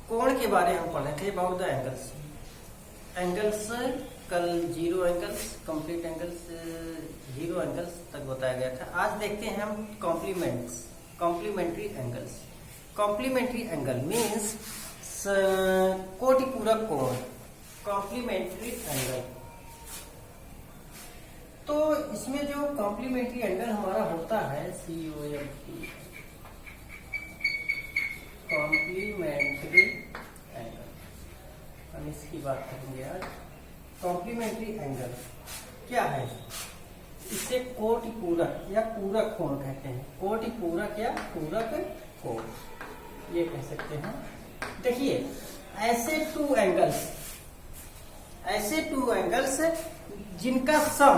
कोण के बारे में हम पढ़ रहे थे, अबाउट द एंगल्स। एंगल्स कल zero angles, complete angles, zero angles तक बताया गया था। आज देखते हैं हम complements, complementary angles. Complementary angle means कोटिपूरक कोण, कॉम्प्लीमेंट्री एंगल। तो इसमें जो कॉम्प्लीमेंट्री एंगल हमारा होता है COMP, कॉम्प्लीमेंट्री एंगल, हम इसकी बात करेंगे आज। कॉम्प्लीमेंट्री एंगल क्या है? इसे कोटिपूरक या पूरक कोण कहते हैं। कोटिपूरक या पूरक कोण ये कह सकते हैं। देखिए ऐसे टू एंगल्स जिनका सम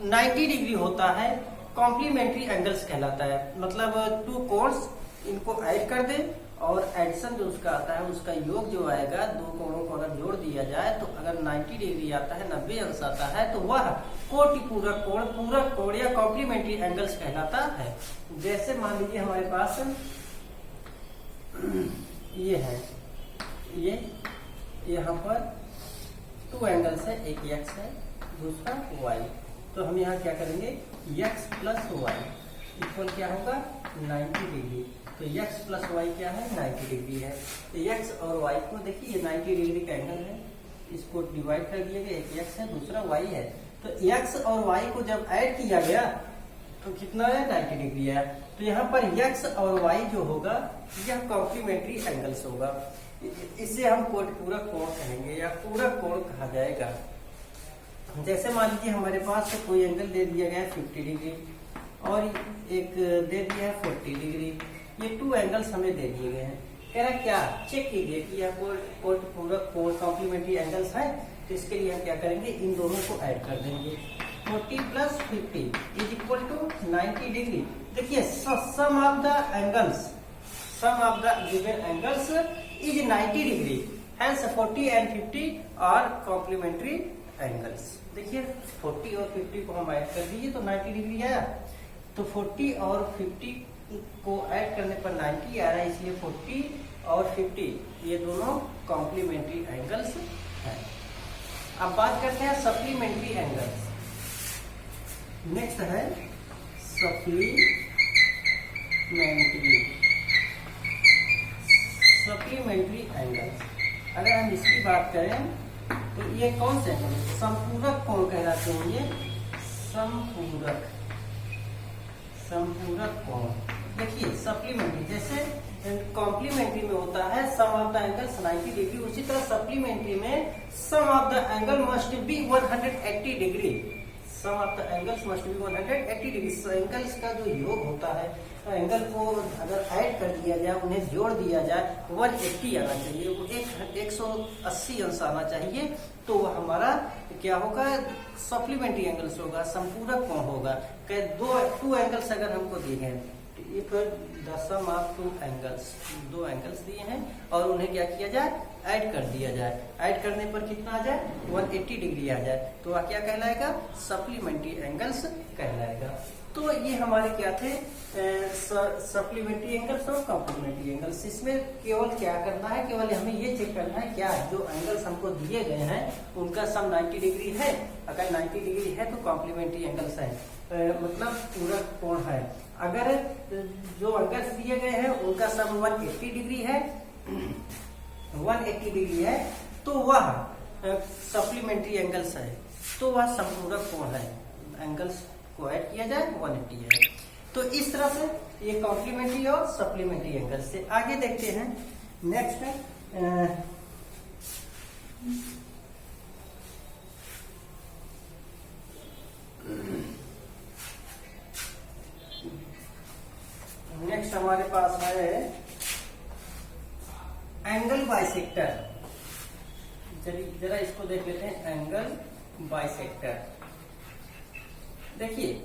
90 डिग्री होता है कॉम्प्लीमेंट्री एंगल्स कहलाता है। मतलब टू कोण्स इनको ऐड कर दे और एडिशन जो उसका आता है उसका योग जो आएगा, दो कोणों को अगर जोड़ दिया जाए तो अगर 90 डिग्री आता है, 90 अंश आता है, तो वह कोटिपूरक कोण, पूरक कोण या कॉम्प्लीमेंट्री एंगल्स कहलाता है। जैसे मान लीजिए हमारे पास ये है, ये यहाँ पर टू एंगल्स है, एक x है दूसरा y। तो हम यहाँ क्या करेंगे, x प्लस वाई इक्वल क्या होगा 90 डिग्री। तो x प्लस वाई क्या है 90 डिग्री है। तो x और y को देखिए ये 90 डिग्री का एंगल है, इसको डिवाइड कर दिया गया, एक x है दूसरा y है। तो x और y को जब ऐड किया गया तो कितना है 90 डिग्री है। तो यहाँ पर x और y जो होगा यह कॉम्प्लीमेंट्री एंगल्स होगा। इसे हम कोटिपूरक कोण कहेंगे या पूरक कोण कहा जाएगा। जैसे मान लीजिए हमारे पास कोई एंगल दे दिया गया है 50 डिग्री और एक दे दिया है 40 डिग्री। ये टू एंगल्स हमें दे दिए गए हैं। कह रहा क्या, चेक कीजिए कि यह कोटिपूरक कोण कॉम्प्लीमेंट्री एंगल्स है। तो इसके लिए हम क्या करेंगे, इन दोनों को ऐड कर देंगे। 40 plus 50 is equal to 90 degree. देखिए sum of the angles, sum of the given angles is 90 degree, hence 40 and 50 are complementary angles. देखिए 40 और 50 को हम ऐड कर दीजिए तो 90 डिग्री आया। तो 40 और 50 को ऐड करने पर 90 आ रहा है, इसलिए 40 और 50 ये दोनों कॉम्प्लीमेंट्री एंगल्स हैं। अब बात करते हैं सप्लीमेंट्री एंगल्स। नेक्स्ट है सप्लीमेंट्री एंगल्स। अगर हम इसकी बात करें तो ये कौन से एंगल, संपूरक कोण कहलाते हैं। ये संपूरक कोण। देखिए सप्लीमेंट्री जैसे कॉम्प्लीमेंट्री में होता है sum of the angles 90 degree, उसी तरह सप्लीमेंट्री में sum of the angle must be 180 degree. Sum of the angles must be 180 degree. Angles का जो योग होता है, एंगल को अगर ऐड कर दिया जाए, उन्हें जोड़ दिया जाए, 180 आना चाहिए, वो 180 अंश आना चाहिए। तो वह हमारा क्या होगा, सप्लीमेंट्री एंगल्स होगा, संपूरक कोण होगा। टू एंगल्स अगर हमको दिए गए, the sum of two angles, दो एंगल्स दिए हैं और उन्हें क्या किया जाए, ऐड कर दिया जाए। ऐड करने पर कितना आ जाए, 180 डिग्री आ जाए, तो वह क्या कहलाएगा, सप्लीमेंट्री एंगल्स कहलाएगा। तो ये हमारे क्या थे, सप्लीमेंट्री एंगल्स और कॉम्प्लीमेंट्री एंगल्स। इसमें केवल क्या करना है, केवल हमें ये चेक करना है क्या जो एंगल्स हमको दिए गए हैं उनका सम 90 डिग्री है। अगर 90 डिग्री है तो कॉम्प्लीमेंट्री एंगल्स है, मतलब पूरक कोण है। अगर जो एंगल्स दिए गए हैं उनका सम 180 डिग्री है, 180 डिग्री है, तो वह सप्लीमेंट्री एंगल्स है, तो वह संपूरक कोण है। एंगल्स को ऐड किया जाए 180 है। तो इस तरह से ये कॉम्प्लीमेंट्री और सप्लीमेंट्री एंगल्स से। आगे देखते हैं नेक्स्ट हमारे पास है एंगल बाइसेक्टर। जरा इसको देख लेते हैं, एंगल बाइसेक्टर। देखिए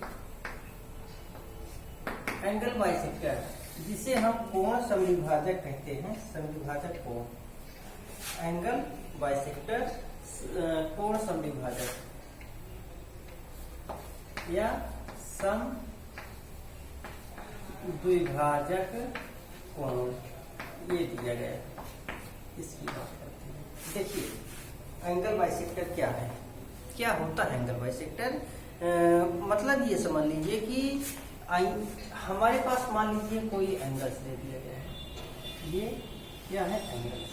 एंगल बाइसेक्टर जिसे हम कोण समविभाजक कहते हैं, समविभाजक कोण, एंगल बाइसेक्टर कोण समविभाजक या सम द्विभाजक कोण ये दिया गया है। इसकी बात करते हैं। देखिए एंगल बाइसेक्टर क्या है, क्या होता है एंगल बाइसेक्टर? मतलब ये समझ लीजिए कि हमारे पास मान लीजिए कोई एंगल्स दे दिया गया है, ये क्या है एंगल्स,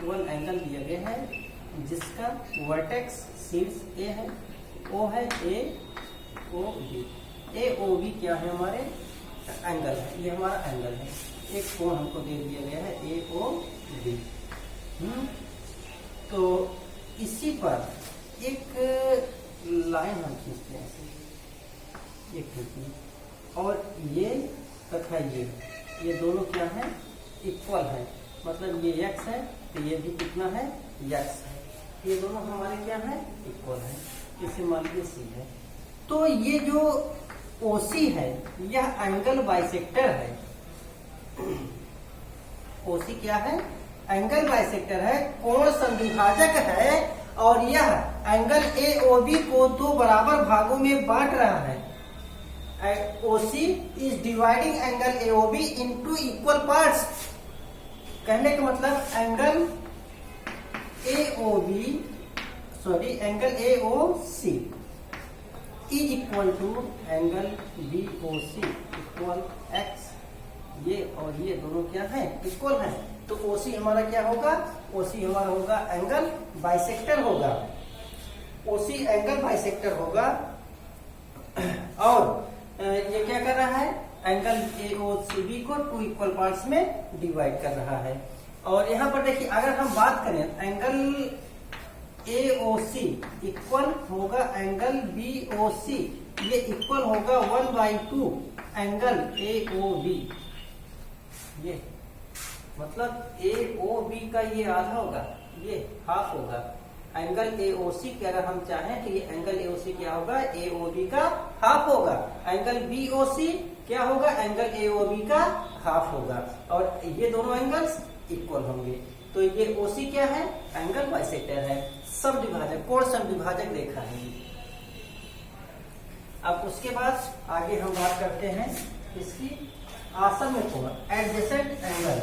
12 एंगल दिया गया है जिसका वर्टेक्स शीर्ष ए है, ओ है ए ओ बी, ए ओ बी क्या है हमारे एंगल है, ये हमारा एंगल है, एक कोण हमको दे दिया गया है ए ओ बी। तो इसी पर एक लाइन हम खींचते हैं ऐसे, ये खींचिए, और ये तथा ये दोनों क्या है इक्वल है, मतलब ये x है तो ये भी कितना है x है, ये दोनों हमारे क्या है इक्वल है, इसे मान लीजिए C है। तो ये जो OC है यह एंगल बाइसेक्टर है, OC क्या है एंगल बाइसेक्टर है, कोण समद्विभाजक है, और यह एंगल AOB को दो बराबर भागों में बांट रहा है। OC is dividing angle AOB into equal parts. कहने का मतलब angle angle AOC is equal to angle BOC equal x, ये और ये दोनों क्या है इक्वल है। तो OC हमारा क्या होगा, OC हमारा होगा एंगल बाइसेक्टर होगा, OC एंगल बाइसेक्टर होगा। और ये क्या कर रहा है एंगल AOCB को टू इक्वल पार्ट्स में डिवाइड कर रहा है। और यहाँ पर देखिए अगर हम बात करें एंगल AOC इक्वल होगा एंगल BOC, ये इक्वल होगा 1/2 एंगल AOB, ये मतलब AOB का ये आधा होगा, ये हाफ होगा। एंगल AOC के अगर हम चाहें तो ये एंगल AOC क्या होगा AOB का हाफ होगा, एंगल BOC क्या होगा एंगल AOB का हाफ होगा, और ये दोनों एंगल्स इक्वल होंगे। तो ये OC क्या है एंगल बाइसेक्टर है, समद्विभाजक कोण समद्विभाजक रेखा है। अब उसके बाद आगे हम बात करते हैं इसकी आसन्न कोण एडजेसेंट एंगल।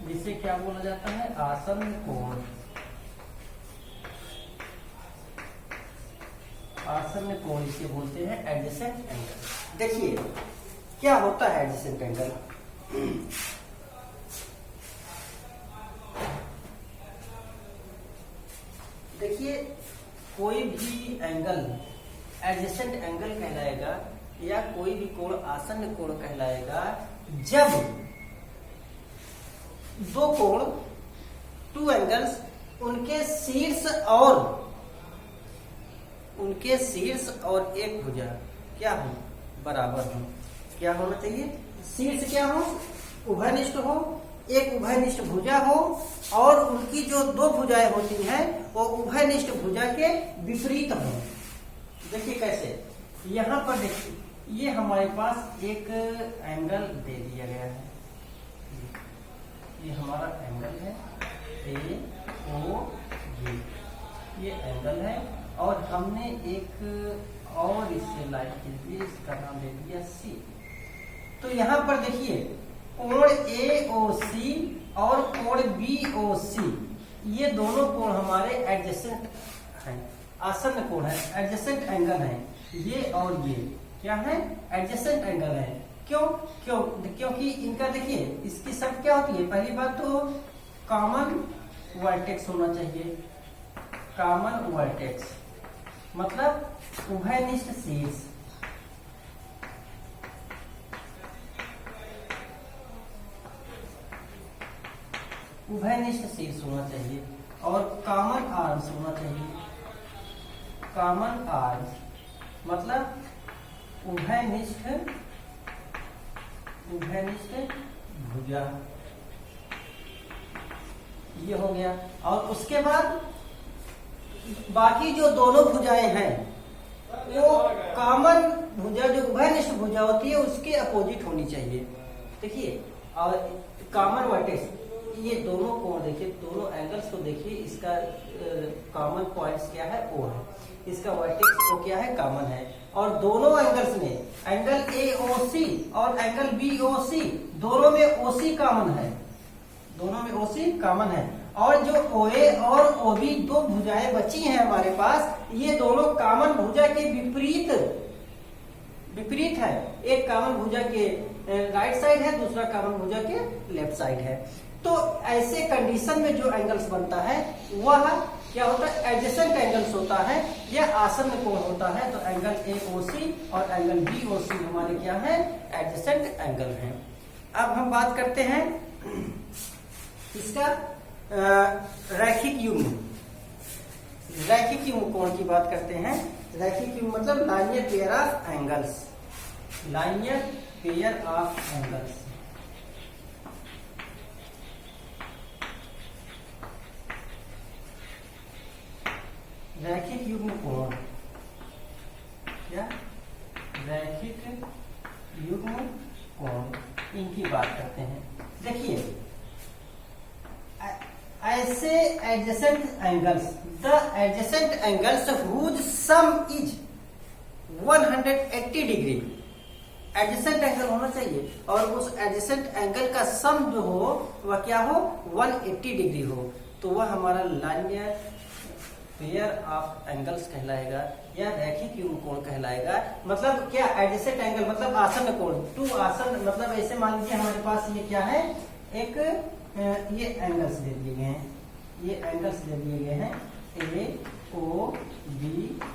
जिसे क्या बोला जाता है आसन्न कोण, आसन्न कोण इसे बोलते हैं एडजेसेंट एंगल। देखिए क्या होता है एडजेसेंट एंगल, देखिए कोई भी एंगल एडजेसेंट एंगल कहलाएगा या कोई भी कोण आसन्न कोण कहलाएगा जब दो कोण टू एंगल्स उनके शीर्ष और एक भुजा क्या हो बराबर हो। क्या होना चाहिए शीर्ष क्या हो उभयनिष्ठ हो, एक उभयनिष्ठ भुजा हो, और उनकी जो दो भुजाएं होती हैं वो उभयनिष्ठ भुजा के विपरीत हो। देखिए कैसे, यहाँ पर देखिए ये हमारे पास एक एंगल दे दिया गया है, ये हमारा एंगल है AOB, ये एंगल है, और हमने एक और इससे लाइन के लिए इसका नाम दे दिया C। तो यहाँ पर देखिए कोण AOC और कोण BOC ये दोनों कोण हमारे एडजेसेंट हैं, आसन्न कोण है, एडजेसेंट एंगल है, ये और ये क्या है एडजेसेंट एंगल है। क्योंकि इनका देखिए इसकी शर्त क्या होती है, पहली बात तो कॉमन वर्टेक्स होना चाहिए, कॉमन वर्टेक्स मतलब उभयनिष्ठ शीर्ष, उभयनिष्ठ शीर्ष होना चाहिए, और कॉमन आर्म्स होना चाहिए, कॉमन आर्म्स मतलब उभयनिष्ठ भुजा, ये हो गया। और उसके बाद बाकी जो दोनों भुजाएं हैं वो कॉमन भुजा जो उभयनिष्ठ भुजा होती है उसके अपोजिट होनी चाहिए। देखिए और कॉमन वर्टेक्स ये दोनों कोण देखिए, दोनों एंगल्स को देखिए, इसका कॉमन पॉइंट्स क्या है ओ है। इसका वर्टेक्स वो क्या है, कॉमन है। और दोनों एंगल्स में, एंगल AOC और एंगल BOC दोनों में OC कॉमन है, दोनों में OC कॉमन है। और जो OA और OB दो भुजाएं बची हैं हमारे पास, ये दोनों कॉमन भुजा के विपरीत है। एक कॉमन भुजा के राइट साइड है, दूसरा कॉमन भुजा के लेफ्ट साइड है। तो ऐसे कंडीशन में जो एंगल्स बनता है वह क्या होता है, एडजेसेंट एंगल्स होता है या आसन्न कोण होता है। तो एंगल AOC और एंगल BOC हमारे क्या है, एडजेसेंट एंगल हैं। अब हम बात करते हैं इसका रैखिक युग्म, रैखिक युग्म कोण की बात करते हैं। रैखिक युग्म मतलब linear pair of angles, linear pair of angles. रैखिक युग्म कोण, क्या रैखिक युग्म कोण, इनकी बात करते हैं। देखिए ऐसे adjacent angles, the adjacent angles whose sum is 180 degree, adjacent angle होना चाहिए और उस एडजेसेंट एंगल का सम जो हो वह क्या हो, 180 डिग्री हो। तो वह हमारा लाइनियर पेयर ऑफ एंगल्स कहलाएगा या रैखिक युग्म कोण कहलाएगा। मतलब क्या, एडजेसेंट एंगल मतलब आसन्न कोण, टू आसन्न, मतलब ऐसे मान लीजिए हमारे पास ये क्या है, एक ये एंगल्स दे दिए गए हैं, ये एंगल्स दे दिए गए हैं AOB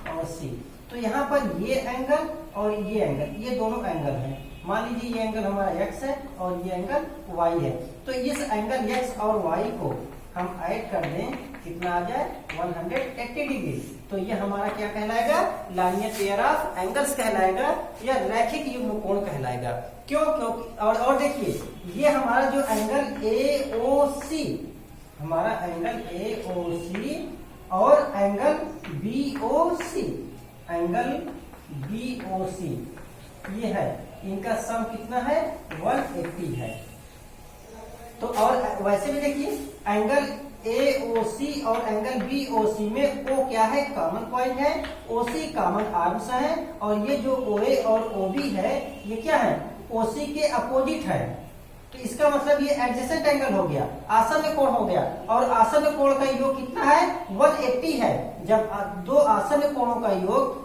और C। तो यहाँ पर ये एंगल और ये एंगल, ये दोनों एंगल हैं। मान लीजिए ये एंगल हमारा X है और ये एंगल Y है। तो इस एंगल X और Y को हम ऐड कर दें, कितना आ जाए, 180 डिग्री। तो ये हमारा क्या कहलाएगा, लाइनियर पेयर ऑफ एंगल्स कहलाएगा या रैखिक युग्म कोण कहलाएगा। क्यों? क्योंकि और देखिए ये हमारा जो एंगल AOC, हमारा एंगल AOC और एंगल BOC, एंगल BOC ये है, इनका सम कितना है, 180 है। तो और वैसे भी देखिए एंगल AOC और एंगल BOC में O क्या है, कॉमन पॉइंट है, OC कॉमन आर्म्स है, और ये जो OA और OB है ये क्या है, OC के अपोजिट है। तो इसका मतलब ये एडजेसेंट एंगल हो गया, आसन्न कोण हो गया। और आसन्न कोण का योग कितना है, 180 है। जब दो आसन्न कोणों का योग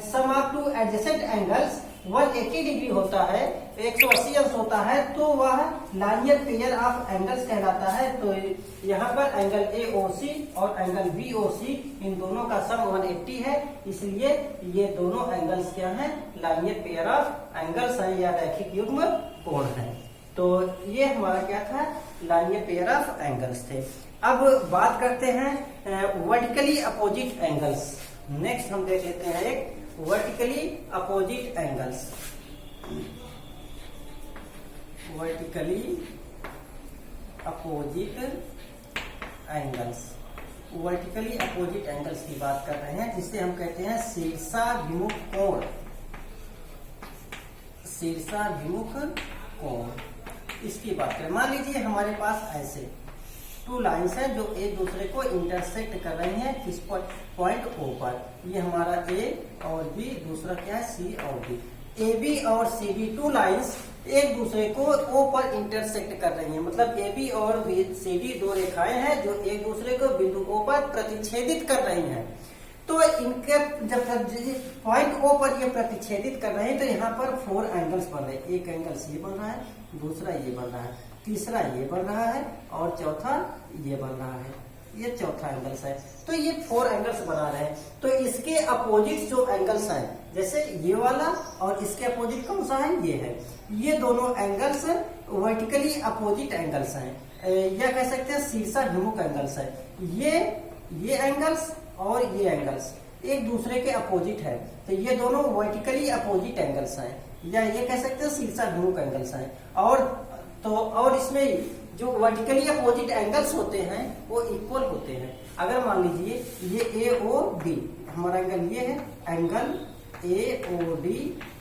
sum of two adjacent angles 180 degree होता है, 180 अंश होता है, तो वह लाइनियर पेयर ऑफ एंगल्स कहलाता है। तो यहाँ पर एंगल AOC और एंगल BOC इन दोनों का सम 180 है, इसलिए ये दोनों एंगल्स क्या हैं, लाइनियर पेयर ऑफ एंगल्स हैं या रैखिक युग्म कोण है। तो ये हमारा क्या था, लाइनियर पेयर ऑफ एंगल्स थे। अब बात करते हैं वर्टिकली अपोजिट एंगल्स। नेक्स्ट हम देख लेते हैं एक vertically opposite angles. Vertically opposite angles, vertically opposite angles की बात कर रहे हैं, जिसे हम कहते हैं शीर्षाभिमुख कोण, शीर्षाभिमुख कोण। इसकी बात करें, मान लीजिए हमारे पास ऐसे टू लाइंस है जो एक दूसरे को इंटरसेक्ट कर रही हैं किस पॉइंट O पर। ये हमारा A और B, दूसरा क्या है C और D। AB और CD टू लाइंस एक दूसरे को O पर इंटरसेक्ट कर रही हैं, मतलब AB और CD दो रेखाएं हैं जो एक दूसरे को बिंदु O पर प्रतिच्छेदित कर रही हैं। तो इनके जब पॉइंट O पर ये प्रतिच्छेदित कर रहे हैं तो यहाँ पर 4 एंगल्स बन रहे हैं। एक एंगल ये बन रहा है, दूसरा ये बन रहा है, तीसरा ये बन रहा है और चौथा ये बन रहा है। ये चौथा एंगल्स है। तो ये 4 एंगल्स बना रहे हैं। तो इसके अपोजिट जो एंगल्स हैं, जैसे ये वाला और इसके अपोजिट कौन सा है, ये है। ये दोनों एंगल्स वर्टिकली अपोजिट एंगल्स हैं, या कह सकते हैं शीर्षाभिमुख एंगल्स है। ये एंगल्स और ये एंगल्स एक दूसरे के अपोजिट है, तो ये दोनों वर्टिकली अपोजिट एंगल्स हैं, या ये कह सकते हैं शीर्षाभिमुख एंगल्स हैं। और इसमें जो वर्टिकली अपोजिट एंगल्स होते हैं वो इक्वल होते हैं। अगर मान लीजिए ये AOD हमारा एंगल ये है, एंगल AOD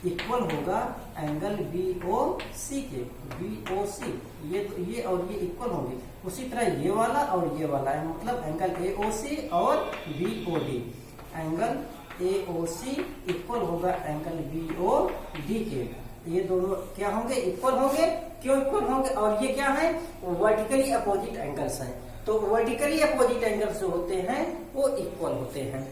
इक्वल होगा एंगल BOC के, BOC ये और ये इक्वल होंगे। उसी तरह ये वाला और ये वाला है, मतलब एंगल AOC और BOD। एंगल AOC इक्वल होगा एंगल BOD के। ये दोनों क्या होंगे? इक्वल होंगे। क्यों इक्वल होंगे? और ये क्या है? वर्टिकली अपोजिट एंगल्स हैं। तो वर्टिकली अपोजिट एंगल्स जो होते हैं वो इक्वल होते हैं।